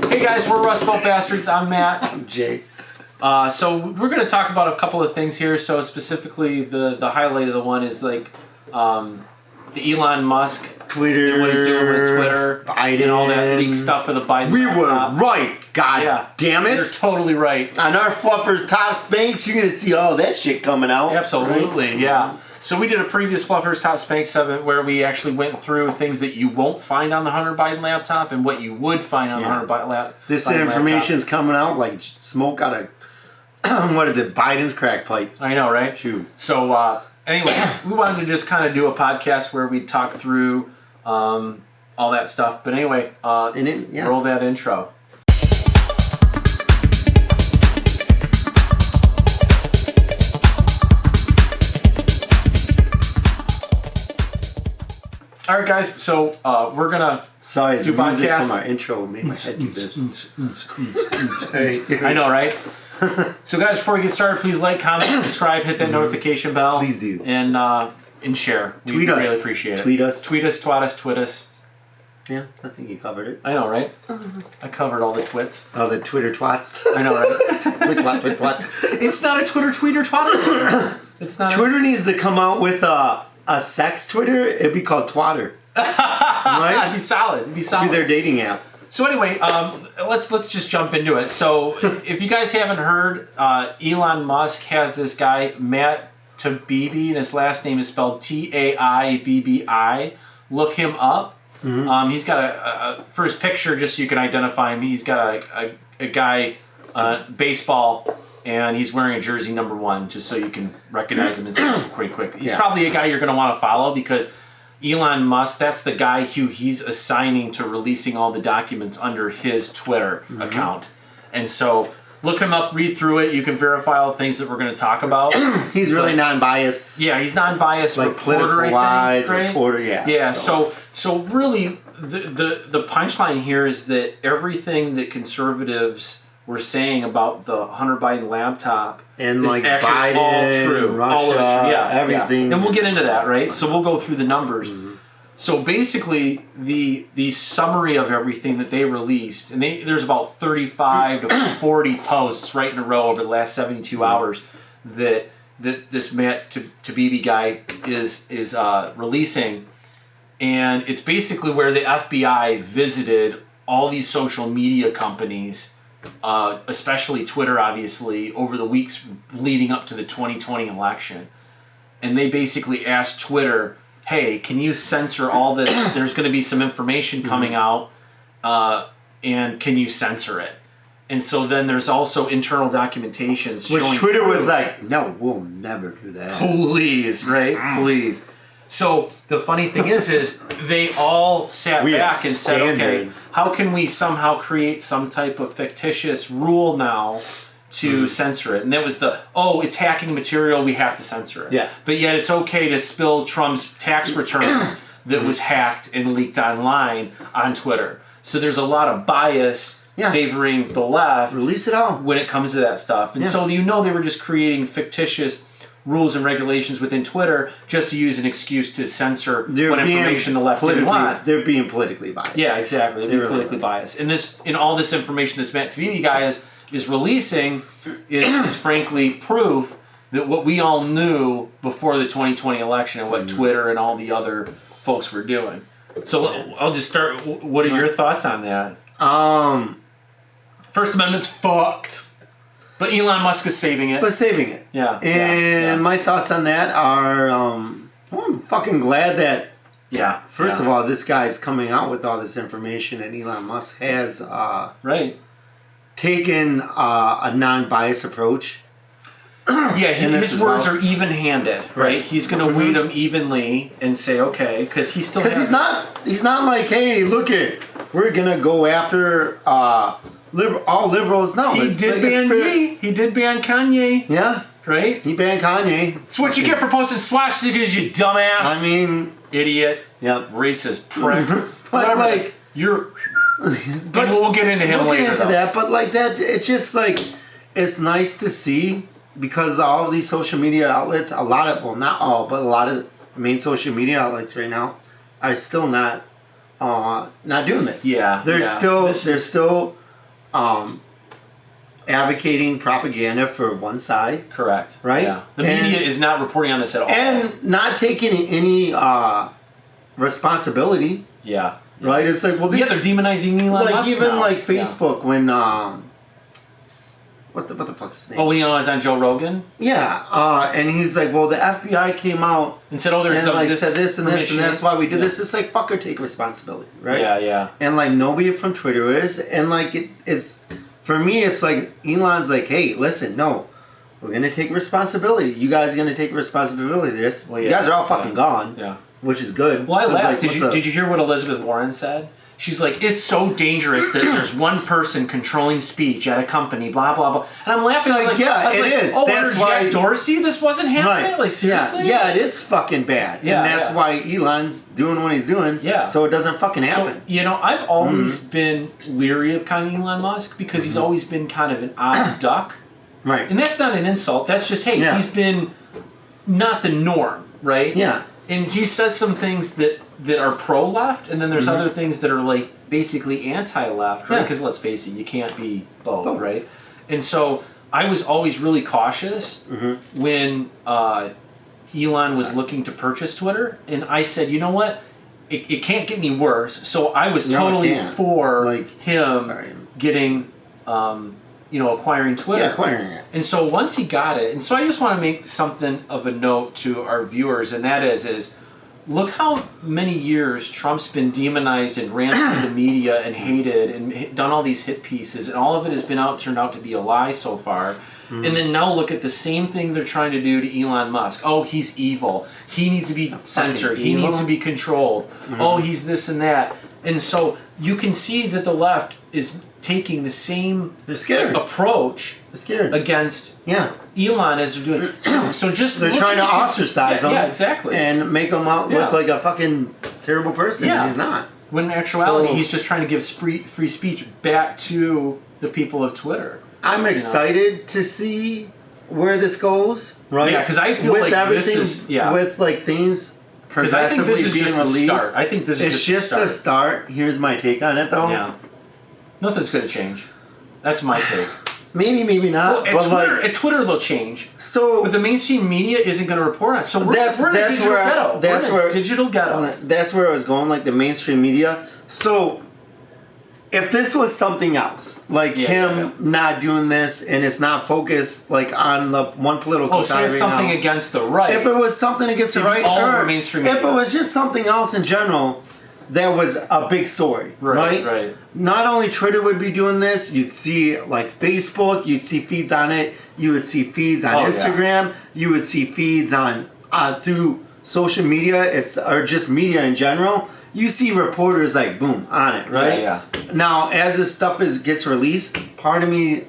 Hey guys, we're RustBeltBastards. I'm Matt. I'm Jay. So we're going to talk about a couple of things here. So specifically, the highlight of the one is like the Elon Musk, Twitter, and what he's doing with Twitter, Biden, and all that leaked stuff for the Biden. We laptop. were right. God damn it! You're totally right. On our Fluffers Top Spanks, you're gonna see all that shit coming out. Absolutely, right? yeah. So we did a previous Fluffers Top Spanks 7 where we actually went through things that you won't find on the Hunter Biden laptop and what you would find on the Hunter Biden laptop. This information is coming out like smoke out of what is it? Biden's crack pipe. I know, right? True. So anyway, we wanted to just kind of do a podcast where we talk through all that stuff. But anyway, roll that intro. All right, guys. So we're gonna do podcast. Music from our intro made my head do this. I know, right? So, guys, before we get started, please like, comment, subscribe, hit that notification bell. Please do. And share. We Tweet us. really appreciate it. Tweet us. Tweet us, twat us, twit us. Yeah, I think you covered it. I know, right? I covered all the twits. Oh, the Twitter twats. I know, right? Twit twat, twit twat. It's not a Twitter tweet or twat. It's not. Twitter needs to come out with a sex Twitter. It'd be called Twatter. Right? It'd be solid. It'd be solid. It'd be their dating app. So anyway, let's just jump into it. So if you guys haven't heard, Elon Musk has this guy Matt Taibbi, and his last name is spelled Taibbi. Look him up. Mm-hmm. He's got a for his picture, just so you can identify him. He's got a guy baseball, and he's wearing a jersey number 1, just so you can recognize him and see him pretty quick. He's probably a guy you're going to want to follow because Elon Musk, that's the guy who he's assigning to releasing all the documents under his Twitter account. And so look him up, read through it. You can verify all the things that we're going to talk about. He's really non-biased. Yeah, he's non-biased. Like political wise, right? Reporter, yeah. Yeah, so really the punchline here is that everything that conservatives were saying about the Hunter Biden laptop and is like actually Biden, all true. Russia, all of it, everything. Yeah. And we'll get into that, right? So we'll go through the numbers. Mm-hmm. So basically, the summary of everything that they released, and there's about 35 to 40 posts right in a row over the last 72 hours that this Matt Taibbi guy is releasing, and it's basically where the FBI visited all these social media companies, especially Twitter, obviously, over the weeks leading up to the 2020 election, and they basically asked Twitter, hey, can you censor all this? There's going to be some information coming out, and can you censor it? And so then there's also internal documentations showing... Which Twitter was like, no, we'll never do that. Please, right? Please. So the funny thing is they all sat back and said, okay, how can we somehow create some type of fictitious rule now to censor it? And that was it's hacking material, we have to censor it. Yeah. But yet it's okay to spill Trump's tax returns that was hacked and leaked online on Twitter. So there's a lot of bias favoring the left. Release it all. When it comes to that stuff. And so they were just creating fictitious rules and regulations within Twitter just to use an excuse to censor what information the left didn't want. They're being politically biased. Yeah, exactly. They're being politically biased. And all this information this Matt Taibbi guy is releasing is frankly proof that what we all knew before the 2020 election and what Twitter and all the other folks were doing. So I'll just start. What are your thoughts on that? First Amendment's fucked. But Elon Musk is saving it. Yeah. And my thoughts on that are, I'm fucking glad that, first of all, this guy's coming out with all this information, and Elon Musk has taken a non-biased approach. Yeah, his words are even-handed, right? He's going to weigh them evenly and say, okay, because he still he's not like, hey, look it, we're going to go after all liberals. No, he did ban Kanye. Yeah. Right? He banned Kanye. It's what you get for posting swastikas, you dumbass. I mean... Idiot. Yep. Racist prick. But like... You're... But we'll get into him later. We'll get into that, but like that, it's just like... It's nice to see, because all of these social media outlets, a lot of... Well, not all, but a lot of main social media outlets right now are still not doing this. Yeah. They're still advocating propaganda for one side. Correct. Right? Yeah. The media is not reporting on this at all. And not taking any responsibility. Yeah. Right? It's like, well... they're demonizing Elon Musk Like, even, now. like, Facebook, when... What the fuck's his name? Oh, when he was on Joe Rogan? Yeah. And he's like, well, the FBI came out... And said, oh, there's some... And, said this and this, and that's why we did this. It's like, fucker, take responsibility, right? Yeah. And, like, nobody from Twitter is. And, like, it's... For me, it's like, Elon's like, hey, listen, no. We're going to take responsibility. You guys are going to take responsibility of this. Well, you guys are all fucking gone. Yeah. Which is good. Well, I laughed. Like, did you hear what Elizabeth Warren said? She's like, it's so dangerous that there's one person controlling speech at a company, blah, blah, blah. And I'm laughing. Like, it is. Oh, that's under why Jack Dorsey, this wasn't happening? Right. Like, seriously? Yeah, it is fucking bad. Yeah, and that's why Elon's doing what he's doing. Yeah. So it doesn't fucking happen. So, I've always been leery of kind of Elon Musk because he's always been kind of an odd duck. Right. And that's not an insult. That's just, hey, he's been not the norm, right? Yeah. And he says some things that are pro-left, and then there's other things that are, like, basically anti-left, right? Because let's face it, you can't be both, right? And so I was always really cautious when Elon was looking to purchase Twitter, and I said, you know what? It can't get any worse. So I was totally for him getting... acquiring Twitter. Yeah, acquiring it. And so once he got it, and so I just want to make something of a note to our viewers, and that is look how many years Trump's been demonized and ran through the media and hated and done all these hit pieces, and all of it has turned out to be a lie so far. And then now look at the same thing they're trying to do to Elon Musk. Oh, he's evil. He needs to be censored. He needs to be controlled. Oh, he's this and that. And so you can see that the left is taking the same approach against Elon as they're doing. So just they're trying to ostracize him. Yeah, exactly. And make him out look like a fucking terrible person. Yeah. And he's not. When in actuality, he's just trying to give free speech back to the people of Twitter. I'm excited to see where this goes. Right? Yeah, because I feel with like everything, this is with like things progressively being released. I think this is just the start. Here's my take on it, though. Yeah. Nothing's going to change. That's my take. Maybe not. Well, at Twitter they'll change. But the mainstream media isn't going to report on it. So we're in a digital ghetto. Digital ghetto. That's where I was going, like the mainstream media. So if this was something else, like him not doing this, and it's not focused like on the one political side it's something against the right. If it was something against the right, or mainstream media. If it was just something else in general, that was a big story, right? Not only Twitter would be doing this, you'd see like Facebook, you'd see feeds on it, you would see feeds on Instagram, you would see feeds on through social media, or just media in general. You see reporters like boom on it, right? Yeah. Now, as this stuff gets released, part of me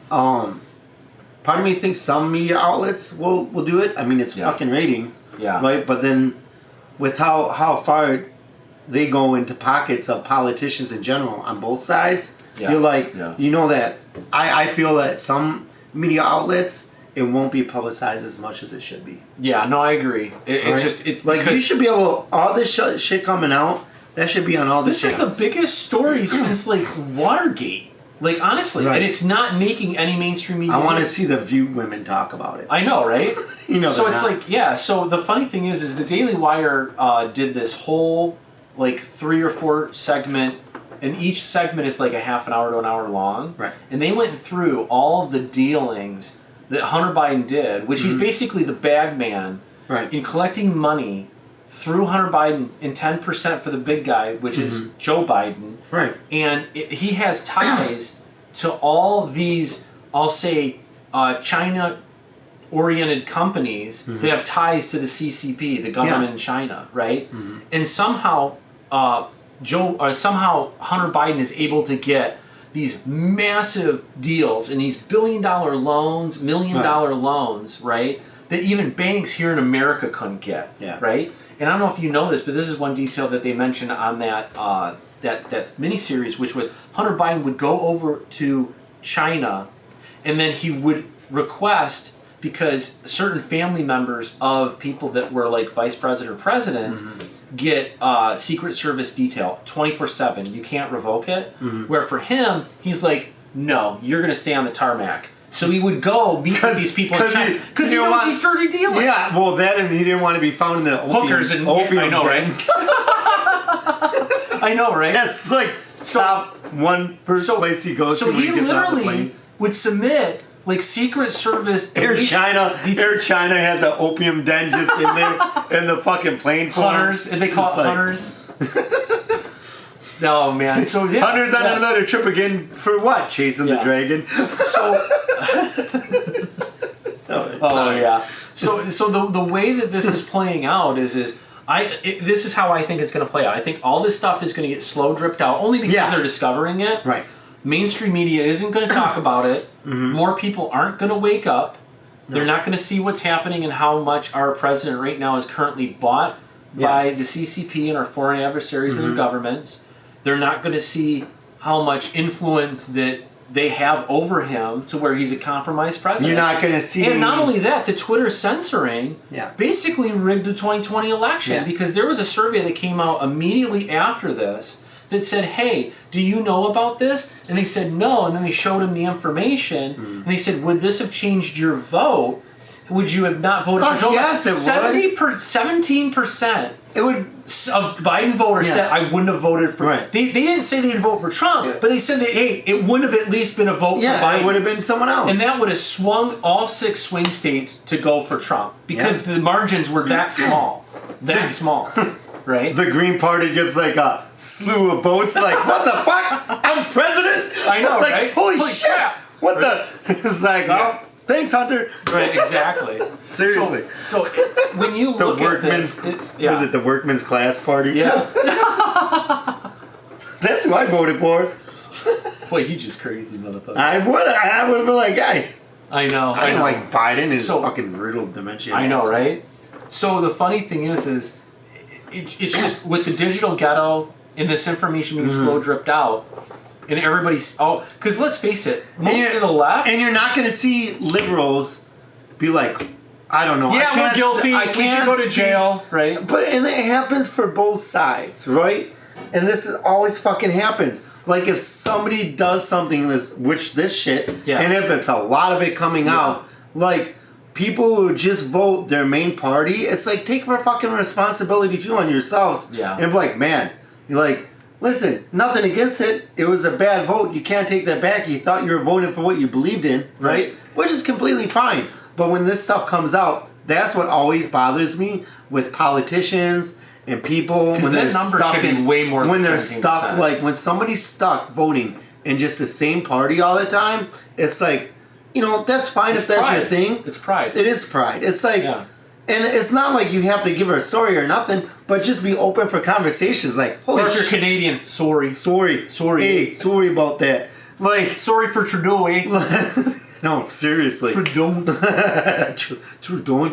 thinks some media outlets will do it. I mean, it's fucking ratings, right? But then, with how far they go into pockets of politicians in general on both sides, you're like, you know that I feel that some media outlets, it won't be publicized as much as it should be. Yeah, no, I agree. It's just you should be able all this shit coming out. That should be on all the channels. This is the biggest story since like Watergate. Like honestly, and it's not making any mainstream media. I want to see the View women talk about it. I know, right? So it's not. So the funny thing is the Daily Wire did this whole like 3 or 4 segment, and each segment is like a half an hour to an hour long. Right. And they went through all the dealings that Hunter Biden did, which he's basically the bag man in collecting money through Hunter Biden and 10% for the big guy, which is Joe Biden. Right. And he has ties to all these, I'll say, China-oriented companies that have ties to the CCP, the government in China, right? And somehow, somehow Hunter Biden is able to get these massive deals and these billion-dollar loans, $1 million loans, right? That even banks here in America couldn't get, right? And I don't know if you know this, but this is one detail that they mentioned on that that miniseries, which was Hunter Biden would go over to China, and then he would request, because certain family members of people that were like vice president or president get Secret Service detail 24/7. You can't revoke it. Where for him, he's like, no, you're going to stay on the tarmac. So he would go meet with these people because he knows he's dirty dealing. Yeah, well, that and he didn't want to be found in the hookers and opium I know, dens. Right? I know, right? That's like top one first place he goes to. So he literally would submit like Secret Service. Air China has an opium den just in there in the fucking plane. Hunters, if they call it hunters. Oh man! So yeah, Hunter's on another trip again for what? Chasing the dragon. So. Oh yeah. So the way that this is playing out is this is how I think it's going to play out. I think all this stuff is going to get slow dripped out only because they're discovering it. Right. Mainstream media isn't going to talk about it. Mm-hmm. More people aren't going to wake up. No. They're not going to see what's happening and how much our president right now is currently bought by the CCP and our foreign adversaries and their governments. They're not going to see how much influence that they have over him to where he's a compromised president. You're not going to see... And not only that, the Twitter censoring basically rigged the 2020 election because there was a survey that came out immediately after this that said, hey, do you know about this? And they said no, and then they showed him the information, and they said, would this have changed your vote? Would you have not voted for Joe Biden? Yes, it would. 17%. It would of Biden voters said I wouldn't have voted for. Right. They didn't say they'd vote for Trump, but they said that hey, it wouldn't have at least been a vote for Biden. It would have been someone else, and that would have swung all 6 swing states to go for Trump because the margins were that small, small, right? The Green Party gets like a slew of votes. Like what the fuck? I'm president. I know, like, right? Holy shit! Crap. What the? It's like thanks, Hunter. Right, exactly. Seriously. So when you look at this... Was it the Workman's Class Party? Yeah. That's who I voted for. Boy, you just crazy motherfucker. I would have been like, hey. I know. I didn't like Biden. His fucking riddled dementia. I know, right? So the funny thing is it's just with the digital ghetto and this information being slow dripped out, and everybody's because let's face it, most of the left, and you're not going to see liberals be like, I don't know, yeah, we're guilty. We should go to jail, right? And it happens for both sides, right? And this always fucking happens. Like if somebody does something which this shit, and if it's a lot of it coming out, like people who just vote their main party, it's like take fucking responsibility too on yourselves, and be like, man, you're like. Listen, nothing against it. It was a bad vote. You can't take that back. You thought you were voting for what you believed in, right? Which is completely fine. But when this stuff comes out, that's what always bothers me with politicians and people when they're stuck in way more when than they're stuck like when somebody's stuck voting in just the same party all the time. It's like, you know, that's fine if that's your thing. It's pride. It is pride. It's like. Yeah. And it's not like you have to give her a sorry or nothing, but just be open for conversations. Like, holy or if you're Canadian, sorry. Hey, sorry about that. Like, sorry for Trudeau, eh? No, seriously. Trudeau. Trudeau.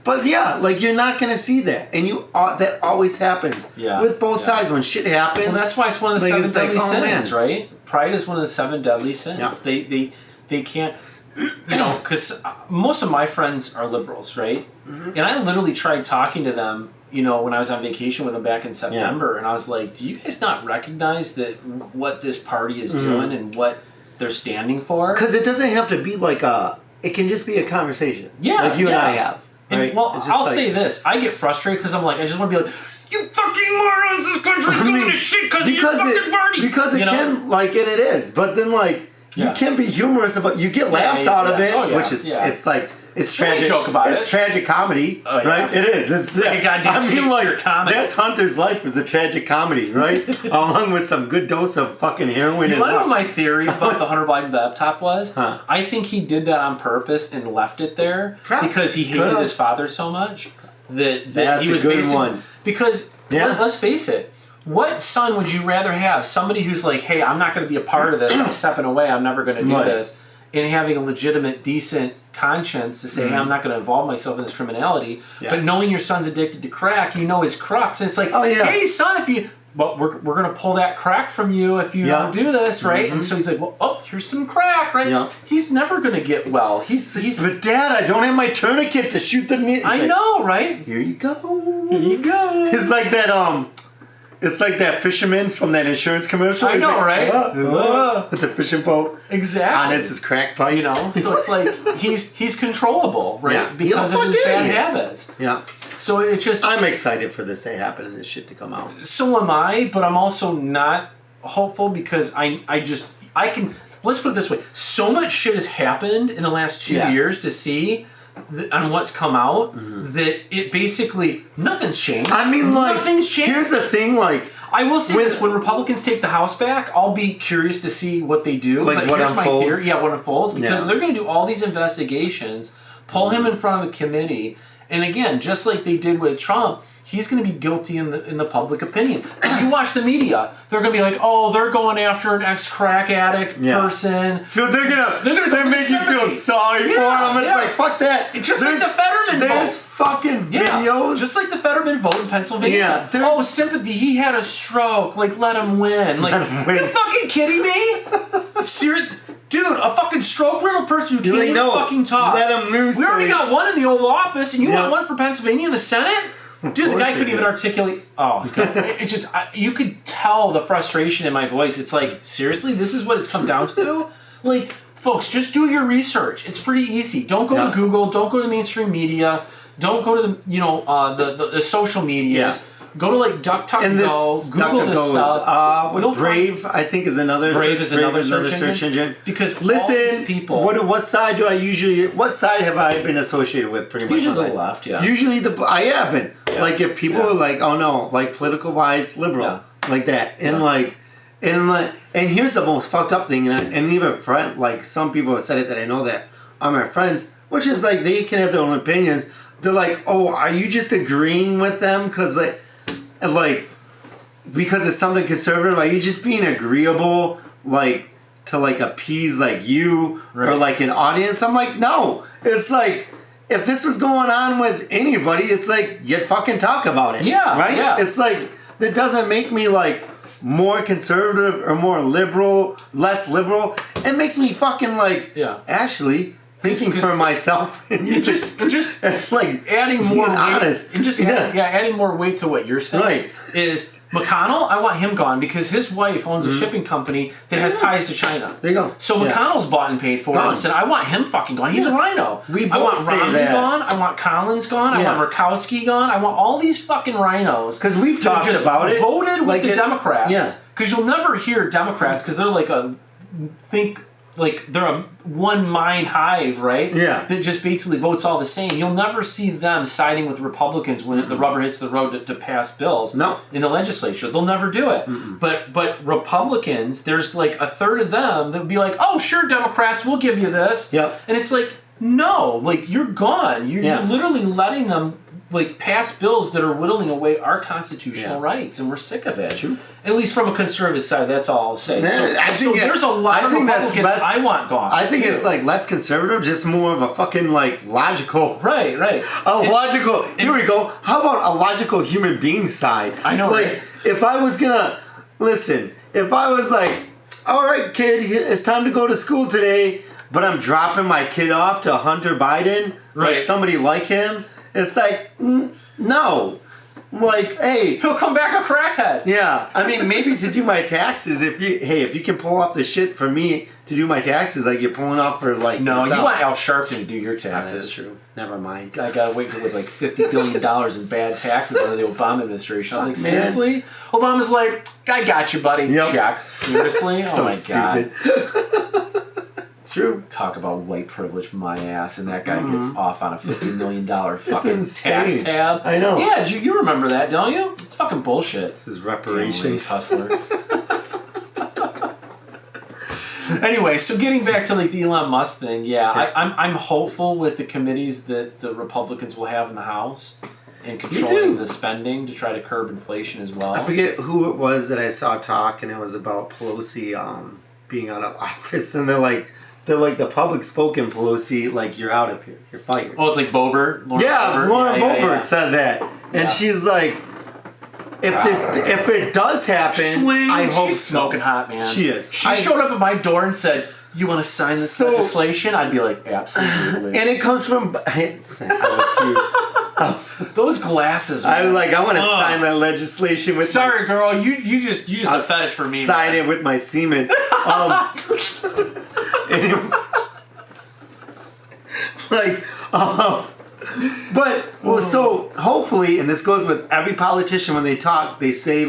But yeah, like you're not gonna see that, and that always happens with both sides when shit happens. Well, that's why it's one of the 7 deadly sins, right? Pride is one of the 7 deadly sins. Yeah. They can't. You know, because most of my friends are liberals, right? Mm-hmm. And I literally tried talking to them, you know, when I was on vacation with them back in September, and I was like, do you guys not recognize that what this party is doing and what they're standing for? Because it doesn't have to be like it can just be a conversation. Yeah. Like you and I have. Right? And, well, I'll say this. I get frustrated because I'm like, I just want to be like, you fucking morons, this country's going to shit because of your fucking party. Because it can, like, and it is. But then, like, you can be humorous about. You get laughs out of it, which is it's like it's tragic. Joke about it's tragic comedy, right? It is. It's like a goddamn Shakespeare comedy. That's Hunter's life is a tragic comedy, right? Along with some good dose of fucking heroin. You want to know what my theory about the Hunter Biden laptop was? Huh. I think he did that on purpose and left it there because he hated his father so much that he was basically one. Because let's face it. What son would you rather have? Somebody who's like, hey, I'm not going to be a part of this. I'm stepping away. I'm never going to do this. And having a legitimate, decent conscience to say, hey, I'm not going to involve myself in this criminality. Yeah. But knowing your son's addicted to crack, you know his crux. And it's like, hey, son, we're going to pull that crack from you if you don't do this, right? Mm-hmm. And so he's like, well, here's some crack, right? Yeah. He's never going to get well. But Dad, I don't have my tourniquet to shoot the needle. I know, right? Here you go. Here you go. It's like that, It's like that fisherman from that insurance commercial. I know, like, right? With the fishing boat. Exactly. On his crack pipe. You know, so it's like he's controllable, right? Yeah. Because of his bad habits. Yeah. So it's just... I'm excited for this to happen and this shit to come out. So am I, but I'm also not hopeful because I can... Let's put it this way. So much shit has happened in the last 2 years to see on what's come out that it basically... Nothing's changed. I mean, like... Nothing's changed. Here's the thing, like... I will say this. When Republicans take the House back, I'll be curious to see what they do. Like but what here's unfolds. my theory. Yeah, what unfolds. Because they're going to do all these investigations, pull him in front of a committee, and again, just like they did with Trump... He's going to be guilty in the public opinion. If you watch the media, they're going to be like, "Oh, they're going after an ex-crack addict person." They make you feel sorry for him. It's like, fuck that. Just like the Fetterman vote. There's fucking videos. Just like the Fetterman vote in Pennsylvania. Yeah, sympathy. He had a stroke. Like, let him win. Like, you fucking kidding me? Serious. Dude, a fucking stroke-riddled person who can't even fucking talk. Let him loose. We already got one in the Oval Office, and you want one for Pennsylvania in the Senate? Dude, the guy couldn't even articulate... Oh, God. It's just... you could tell the frustration in my voice. It's like, seriously? This is what it's come down to? Like, folks, just do your research. It's pretty easy. Don't go to Google. Don't go to the mainstream media. Don't go to the, the social medias. Yeah. Go to, like, DuckDuckGo. Google this stuff. Brave, I think, is another... Brave is another search engine. Because listen, all these people... What side do I usually... What side have I been associated with pretty much? Usually the left, yeah. Usually I have been. Yeah. Like, if people are like, oh no, like, political-wise, liberal. Like that. And, and here's the most fucked up thing, and even friend, like, some people have said it that I know that are my friends, which is, like, they can have their own opinions. They're like, oh, are you just agreeing with them? Because, because it's something conservative, are you just being agreeable, like, to, like, appease, like, you or, like, an audience? I'm like, no. It's like, if this was going on with anybody, it's like, you fucking talk about it. Yeah. Right? Yeah. It's like, that doesn't make me, like, more conservative or more liberal, less liberal. It makes me fucking, like, actually... Thinking for myself and just like adding more weight, honest. And just adding more weight to what you're saying is McConnell. I want him gone because his wife owns a shipping company that has ties to China. There you go. So McConnell's bought and paid for it and said, I want him fucking gone. He's a rhino. I want Romney gone. I want Collins gone. I want Murkowski gone. I want all these fucking rhinos because we've talked about it. Voted with the Democrats. Yeah. Because you'll never hear Democrats because they're like they're a one mind hive, right? Yeah. That just basically votes all the same. You'll never see them siding with Republicans when the rubber hits the road to pass bills. No. In the legislature, they'll never do it. But Republicans, there's like a third of them that would be like, "Oh, sure, Democrats, we'll give you this." Yep. And it's like, no, like you're gone. You're literally letting them like pass bills that are whittling away our constitutional rights, and we're sick of it. That's true. At least from a conservative side, that's all I'll say. So there's a lot of Republicans I want gone. I think it's like less conservative, just more of a fucking like logical. Right. Logical. Here we go. How about a logical human being side? I know. Like if I was gonna listen, if I was like, all right, kid, it's time to go to school today, but I'm dropping my kid off to Hunter Biden, like somebody like him. It's like, no. Like, hey. He'll come back a crackhead. Yeah. I mean, maybe to do my taxes, if you can pull off the shit for me to do my taxes, like you're pulling off for like... No, yourself. You want Al Sharpton to do your taxes. That's true. Never mind. I got away with like $50 billion in bad taxes under the Obama administration. I was like, seriously? Obama's like, I got you, buddy. Yep. Check. Seriously? So oh my stupid. God. True. Talk about white privilege, my ass, and that guy gets off on a $50 million fucking tax tab. I know. Yeah, you remember that, don't you? It's fucking bullshit. This is reparations. Damn race hustler. Anyway, so getting back to like the Elon Musk thing, I'm hopeful with the committees that the Republicans will have in the House and controlling the spending to try to curb inflation as well. I forget who it was that I saw talk, and it was about Pelosi being out of office, and they're like the public spoken Pelosi, like, you're out of here, you're fired. Oh, it's like Boebert? Lauren Boebert said that. And she's like, if it does happen, I hope she's smoking hot, man. She is. She showed up at my door and said, you want to sign this legislation? I'd be like, absolutely. And it comes from... I look Those glasses. Man. I want to sign that legislation with. Sorry, girl. You just a fetish for me. Sign it with my semen. Anyway, so hopefully, and this goes with every politician when they talk, they say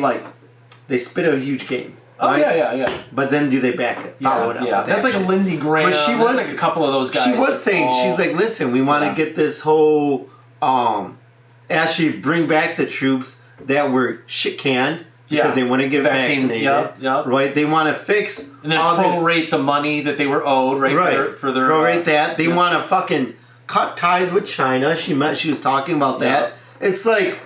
they spit a huge game. Right? Oh yeah. But then do they follow it up? Yeah, that's like a Lindsey Graham. But she was like a couple of those guys. She was saying she's like, listen, we want to get this whole actually bring back the troops that were shit canned because they want to get vaccinated. Yep. Right? They want to fix and then prorate the money that they were owed. Right. For their prorate that. They want to fucking cut ties with China. She was talking about that. It's like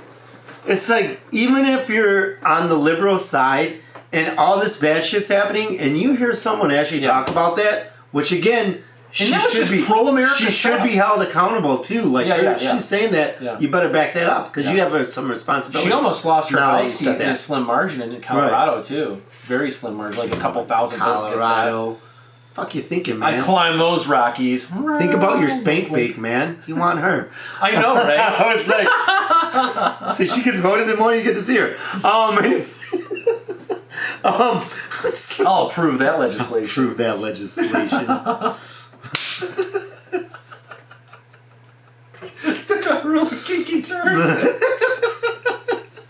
even if you're on the liberal side. And all this bad shit's happening, and you hear someone actually talk about that, which again, she should be pro-America. She should be held accountable too. Like she's saying that, you better back that up because you have some responsibility. She almost lost her house seat in a slim margin in Colorado too. Very slim margin, like a couple thousand votes. Colorado. Fuck you thinking, man? I climbed those Rockies. Think about your spank bake, man. You want her. I know, right? I was like, so she gets voted the more you get to see her. I'll approve that legislation. This took a really kinky turn.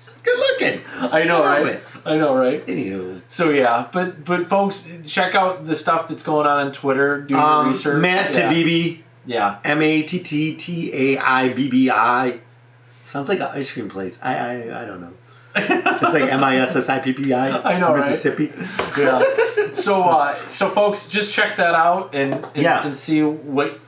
She's good looking. I know, right? Anywho. So yeah, but folks, check out the stuff that's going on Twitter. Do your research. Matt Taibbi. Yeah. MATTTAIBBI. Sounds like an ice cream place. I don't know. It's like MISSIPPI. I know, Mississippi. Right? Yeah. So folks, just check that out and see what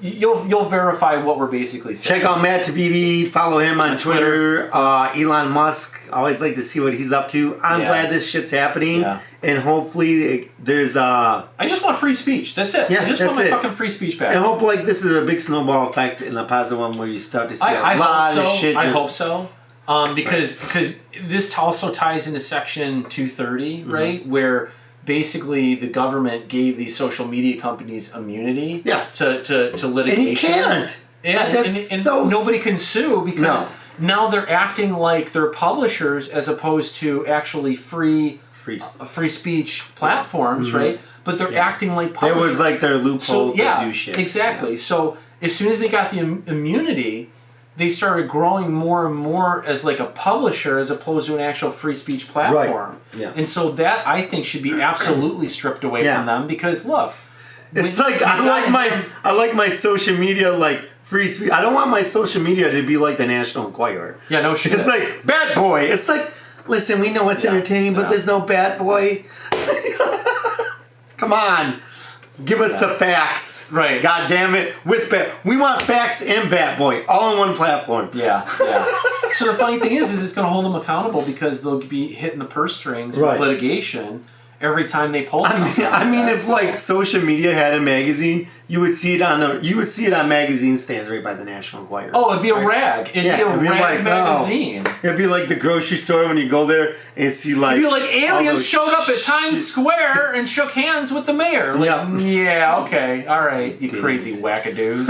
you'll verify what we're basically saying. Check out Matt Taibbi. Follow him on Twitter. Elon Musk. Always like to see what he's up to. I'm glad this shit's happening, and hopefully there's. I just want free speech. That's it. I just want my fucking free speech back. And hope this is a big snowball effect in a positive one where you start to see a lot of shit. I hope so. Because this also ties into Section 230, right? Where basically the government gave these social media companies immunity to litigation. And you can't. And nobody can sue because now they're acting like they're publishers as opposed to actually free speech platforms, right? But they're acting like publishers. It was like their loophole to do shit. Exactly. Yeah. So as soon as they got the immunity, they started growing more and more as like a publisher as opposed to an actual free speech platform. Right. Yeah. And so that I think should be absolutely stripped away from them because look, it's like I like my social media like free speech. I don't want my social media to be like the National Enquirer. Yeah, no shit. It's like Bad Boy. It's like, listen, we know it's entertaining, but there's no Bad Boy. Come on. Give us the facts. Right. God damn it. We want facts and Bat Boy all on one platform. Yeah. So the funny thing is it's going to hold them accountable because they'll be hitting the purse strings with litigation every time they post something. I mean, if like social media had a magazine, you would see it on magazine stands right by the National Enquirer. Oh, it'd be a rag. It'd be a rag magazine. It'd be like the grocery store when you go there and see like. It'd be like aliens showed up at Times Square and shook hands with the mayor. Like, yeah, okay, all right, you crazy wackadoos.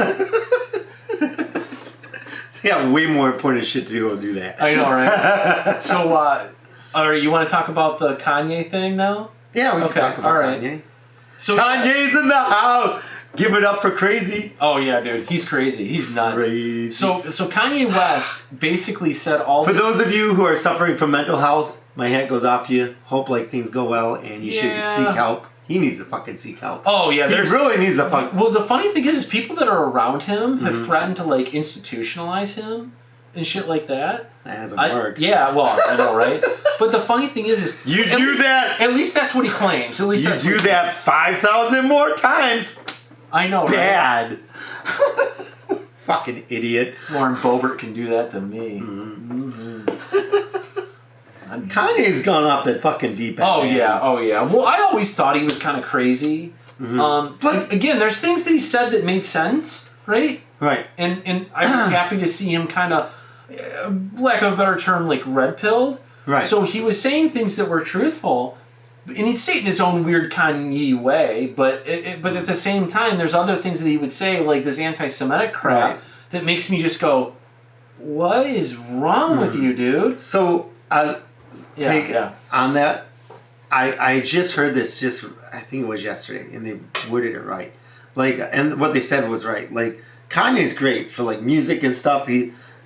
They got way more important shit to do that. I know, right? So, you want to talk about the Kanye thing now? Yeah, we can talk about Kanye. So Kanye's in the house. Give it up for crazy. Oh yeah, dude, he's crazy. He's nuts. Crazy. So Kanye West basically said all. For those of you who are suffering from mental health, my hat goes off to you. Hope like things go well, and you should seek help. He needs to fucking seek help. Oh yeah, he really needs to fuck. Well, the funny thing is people that are around him have threatened to like institutionalize him and shit like that. That hasn't worked. Yeah, well, I know, right? But the funny thing is you do that. At least that's what he claims. At least you do that 5,000 more times. I know, right? Bad. Fucking idiot. Lauren Boebert can do that to me. Kanye's gone off that fucking deep end. Oh yeah. Well, I always thought he was kind of crazy. But again, there's things that he said that made sense, right? Right. And I was happy to see him kind of, lack of a better term, like red-pilled. Right. So he was saying things that were truthful, and he'd say it in his own weird Kanye way, but at the same time, there's other things that he would say, like this anti-Semitic crap, that makes me just go, what is wrong with you, dude? So, on that, I just heard this, I think it was yesterday, and they worded it right. Like, and what they said was right. Like, Kanye's great for, like, music and stuff.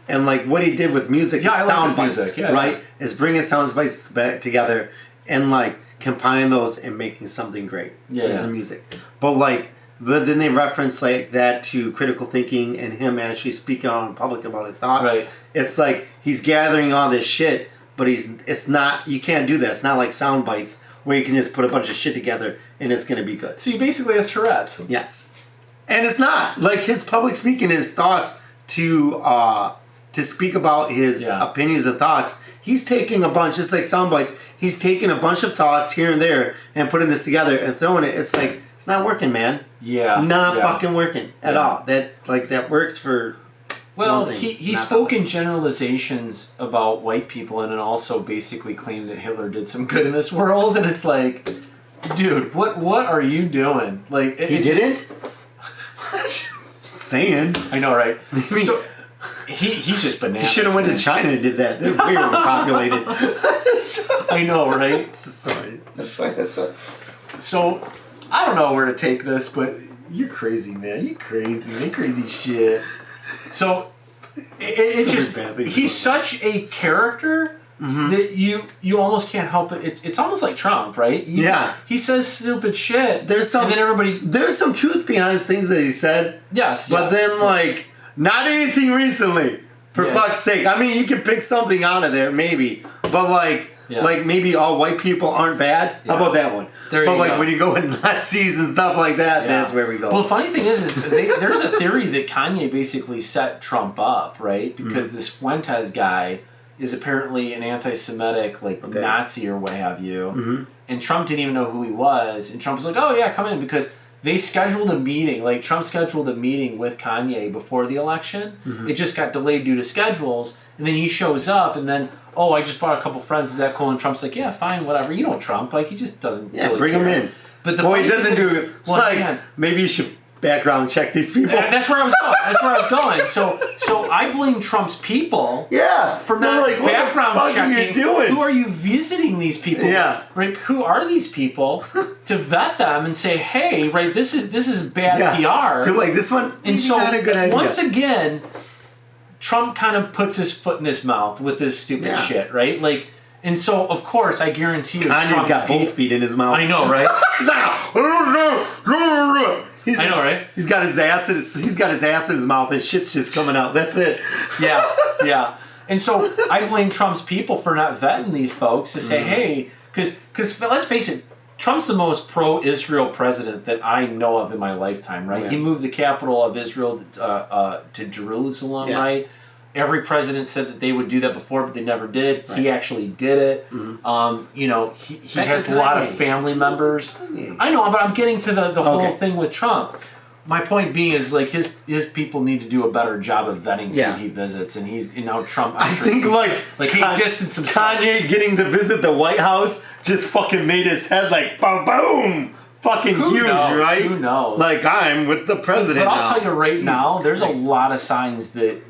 And, like, what he did with music is sound bites, right? Is bringing sound bites back together and, like, compiling those and making something great as a music. But then they reference, like, that to critical thinking and him actually speaking out in public about his thoughts. Right. It's like he's gathering all this shit, but it's not, you can't do that. It's not like sound bites where you can just put a bunch of shit together and it's going to be good. So he basically has Tourette's. Yes. And it's not. Like, his public speaking, his thoughts to speak about his opinions and thoughts, he's taking a bunch, just like sound bites, he's taking a bunch of thoughts here and there and putting this together and throwing it. It's like, it's not working, man. Yeah. Not fucking working at all. That works for... Well, he spoke in generalizations about white people and then also basically claimed that Hitler did some good in this world. And it's like, dude, what are you doing? Like, he didn't? Saying. I know, right? So he's just bananas. He should have went to China and did that. They're way overpopulated. I know, right? Sorry. So, I don't know where to take this, but you're crazy, man. You crazy shit. So, it's just, he's such a character that you almost can't help it. It's almost like Trump, right? He says stupid shit. And then there's some truth behind things that he said. Yes. But then, like, not anything recently. For fuck's sake. I mean, you can pick something out of there, maybe. But, like maybe all white people aren't bad. How about that one? When you go with Nazis and stuff like that, that's where we go. Well, the funny thing is there's a theory that Kanye basically set Trump up, right? Because this Fuentes guy is apparently an anti-Semitic, Nazi or what have you. And Trump didn't even know who he was. And Trump was like, oh, yeah, come in. Because they scheduled a meeting. Like, Trump scheduled a meeting with Kanye before the election. It just got delayed due to schedules. And then he shows up, and then... oh, I just brought a couple friends. Is that cool? And Trump's like, yeah, fine, whatever. You know Trump. Like, he just doesn't really bring care. him in. But the he doesn't do it. Well, maybe you should background check these people. That's where I was going. So I blame Trump's people for not background checking. Are you doing? Who are you visiting these people? Yeah. Right? Who are these people? To vet them and say, hey, right, this is bad PR. Like, this one, and so not a good idea. Once again... Trump kind of puts his foot in his mouth with this stupid shit, right? Like, and so of course I guarantee you, Kanye's got both feet in his mouth. I know, right? I know, right? He's got his ass in his mouth and shit's just coming out. That's it. Yeah. And so I blame Trump's people for not vetting these folks to say, hey, because let's face it, Trump's the most pro-Israel president that I know of in my lifetime, right? Yeah. He moved the capital of Israel to Jerusalem, right? Every president said that they would do that before, but they never did. Right. He actually did it. He has a lot of family members. I know, but I'm getting to the whole thing with Trump. My point being is, like, his people need to do a better job of vetting who he visits, and now Trump. I think he distanced himself. Kanye getting to visit the White House just fucking made his head like boom, boom, fucking huge, right? Who knows? Like, I'm with the president. But I'll tell you right now, there's a lot of signs that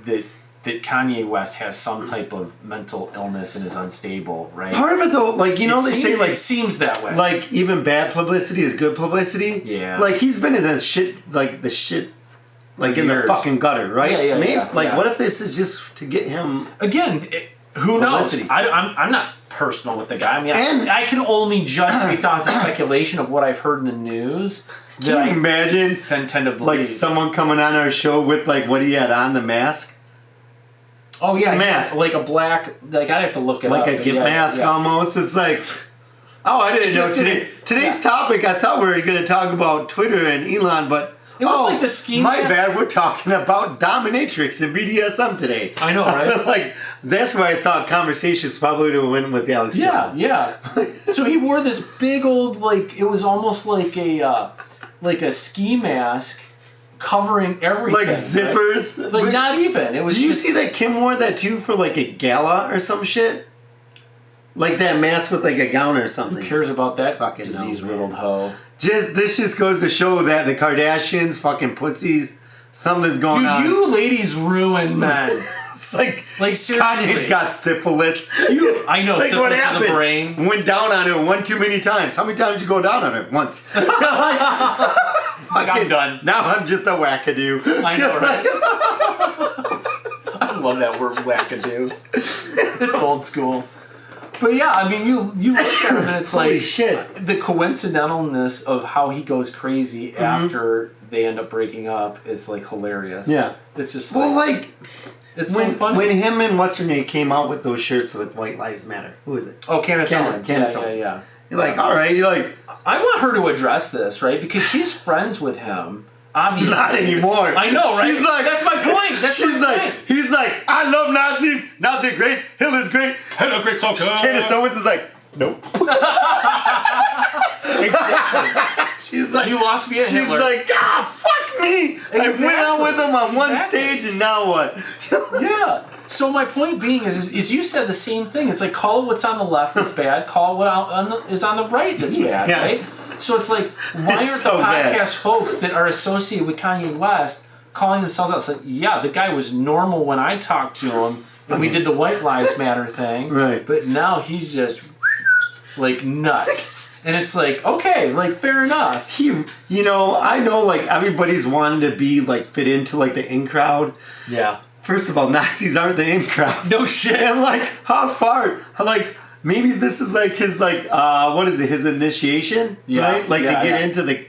Kanye West has some type of mental illness and is unstable, right? Part of it, though, like, they say, like... It seems that way. Like, even bad publicity is good publicity. Yeah. Like, he's been in the shit, in the fucking gutter, right? Yeah. What if this is just to get him... Again, who knows? I'm not personal with the guy. I mean, I can only judge based on speculation of what I've heard in the news. Can you imagine, tend to believe. Like, someone coming on our show with, like, what he had on, the mask? Oh, yeah. Mask. Like a black... Like, I'd have to look it up. Like a mask, almost. It's like... Oh, I didn't know today's topic. I thought we were going to talk about Twitter and Elon, but... It was like the scheme... My bad, we're talking about dominatrix and BDSM today. I know, right? Like, that's where I thought conversations probably would have went with Alex Jones. Yeah. So he wore this big old, like... It was almost like a ski mask... covering everything. Like zippers? Right? Like, not even. It was. Did you see that Kim wore that too for like a gala or some shit? Like that mask with like a gown or something. Who cares about that fucking disease-riddled hoe? This just goes to show that the Kardashians, fucking pussies, something's going on. Dude, you ladies ruin men. It's like seriously. Kanye's got syphilis. I know, like, syphilis in the brain. Went down on it one too many times. How many times did you go down on it? Once. Like, I'm done. Now I'm just a wackadoo. I know, right? I love that word, wackadoo. It's old school. But yeah, I mean, you look at him and it's like holy shit. The coincidentalness of how he goes crazy after they end up breaking up is like hilarious. Yeah, it's just it's when, so funny. When him and what's her name came out with those shirts with White Lives Matter. Who is it? Oh, Candace Owens. Yeah. You're like, all right. You're like, I want her to address this, right? Because she's friends with him. Obviously. Not anymore. I know, right? She's like, that's my point. He's like, I love Nazis. Nazis are great. Hitler's great. Hitler's great, so good. Candace Owens is like, nope. Exactly. She's like, you lost me at Hitler. She's like, fuck me. Exactly. I went out with him on one stage, and now what? Yeah. So my point being is you said the same thing. It's like, call what's on the left that's bad. Call what is on the right that's bad, yes. right? So it's like, why aren't the podcast folks that are associated with Kanye West calling themselves out? It's like, yeah, the guy was normal when I talked to him, and we did the White Lives Matter thing. Right. But now he's just, like, nuts. And it's like, okay, like, fair enough. I know, like, everybody's wanted to be, like, fit into, like, the in crowd. Yeah. First of all, Nazis aren't the in crowd. No shit. And, like, how far, like... Maybe this is like his what is it? His initiation, right? Like to get into the,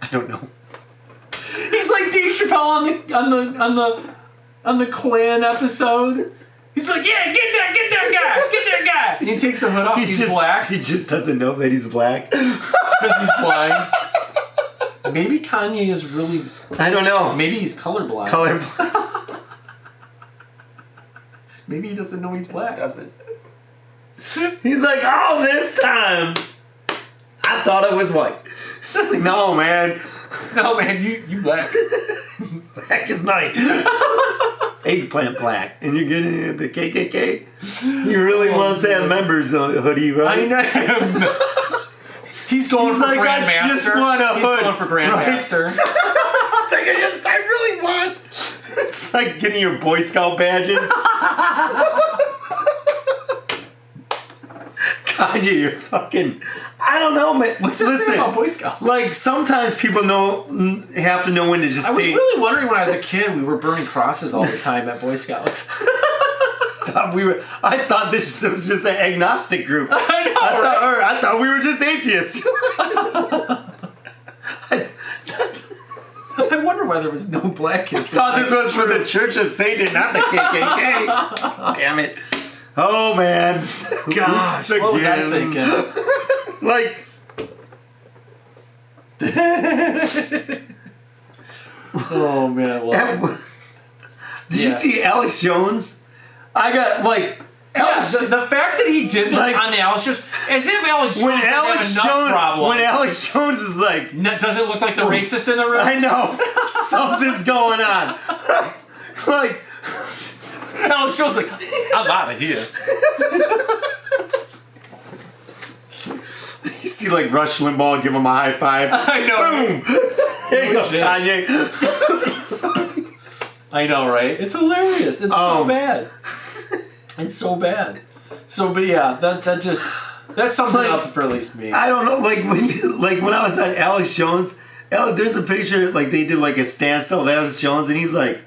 I don't know. He's like Dave Chappelle on the Klan episode. He's like, yeah, get that guy. And he takes the hood off. He's black. He just doesn't know that he's black because he's blind. Maybe Kanye is really. I don't know. Maybe he's colorblind. Maybe he doesn't know he's black. Doesn't. He's like, this time I thought it was white. Like, no, man, you black. Black is night. Eggplant black, and you're getting into the KKK. He really wants to have members hoodie, right? I know. He's going for Grandmaster. I just want a hood. He's going for Grandmaster. Right? It's like I really want. It's like getting your Boy Scout badges. Kanye, you're fucking... I don't know, man. What's the thing about Boy Scouts? Like, sometimes people have to know when to just I was really wondering when I was a kid, we were burning crosses all the time at Boy Scouts. I thought this was just an agnostic group. I know, I thought we were just atheists. I wonder why there was no black kids. I thought this was for the Church of Satan, not the KKK. Damn it. Oh, man. Gosh, what was I thinking? Like... Oh, man. Well, did you see Alex Jones? I got, like... the fact that he did this on the Alex Jones, as if Alex Jones doesn't have enough problems. When Alex Jones is like... Does it look like the racist in the room? I know. Something's going on. Like... Alex Jones like, I'm out of here. You see, like, Rush Limbaugh give him a high five. I know. Boom! There you go, Kanye. I know, right? It's hilarious. It's so bad. It's so bad. So, but yeah, that sums it up for at least me. I don't know, when I was at Alex Jones, there's a picture, like, they did, like, a standstill of Alex Jones, and he's like...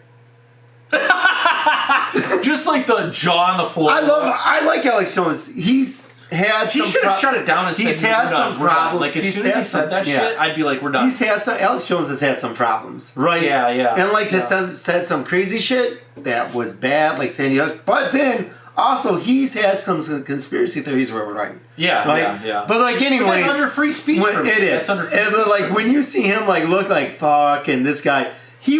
Just like the jaw on the floor. I like Alex Jones. He's had some... He should have shut it down and said, he's had some problems. Like, as soon as he said that shit, I'd be like, we're done. Alex Jones has had some problems, right? Yeah. And, like, said some crazy shit that was bad, like Sandy Hook. But then, also, he's had some conspiracy theories where we're right. Yeah, right? Yeah. But, like, anyways... That's under free speech. It is. That's under free speech. Like, when you see him, like, look like, fuck, and this guy... He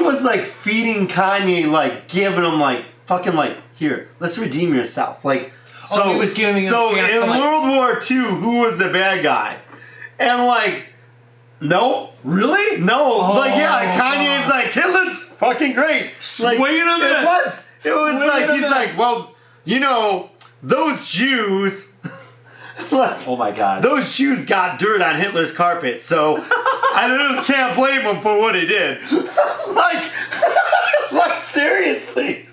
was, like, feeding Kanye, like, giving him, like, fucking, like, here, let's redeem yourself. Like, so, he was giving him so in World War II, who was the bad guy? And, like, no. Really? No. Kanye's like, Hitler's fucking great. Swing and a miss. It was like, he's like, well, those Jews... Like, oh my God! Those Jews got dirt on Hitler's carpet, so I can't blame him for what he did. like seriously. like,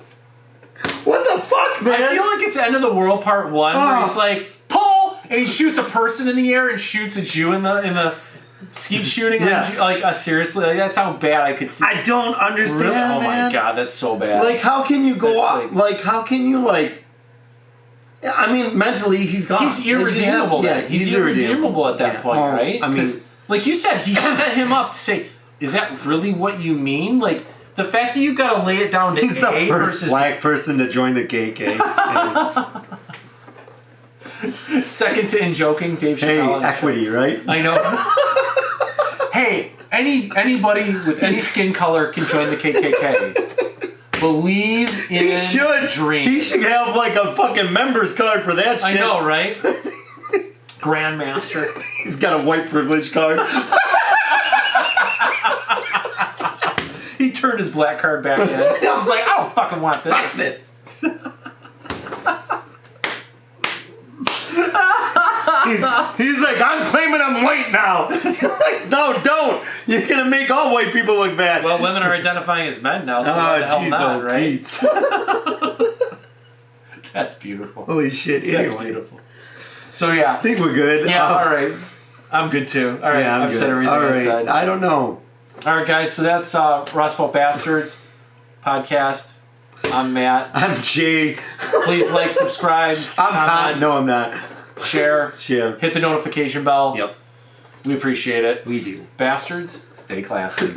what the fuck, man? I feel like it's End of the World Part 1 where he's like, pull! And he shoots a person in the air and shoots a Jew in the skeet shooting. Like, seriously, like, that's how bad I could see. I don't understand, really? Oh man. my god, that's so bad. Like, how can you go off? Like, how can you, like... I mean, mentally, he's gone. He's irredeemable. Yeah, he's irredeemable at that point, right? I mean... Like you said, he set him up to say, is that really what you mean? Like, the fact that you gotta lay it down to he's A the first black person to join the KK. Second to in joking, Dave Chappelle. Hey, equity, right? I know. Hey, anybody with any skin color can join the KKK. Believe in dreams. He should have like a fucking member's card for that shit. I know, right? Grandmaster. He's got a white privilege card. He turned his black card back in. He's like, I don't fucking want this. Fuck this. He's like, I'm claiming I'm white now. Like, no, don't. You're gonna make all white people look bad. Well, women are identifying as men now, so why the hell not, right? That's beautiful. Holy shit! That's beautiful. So yeah, I think we're good. Yeah, all right. I'm good too. All right, yeah, I've said everything I said. I don't know. All right, guys. So that's RustBeltBastards podcast. I'm Matt. I'm Jay. Please like, subscribe. I'm Todd. No, I'm not. Share. Hit the notification bell. Yep. We appreciate it. We do. Bastards, stay classy.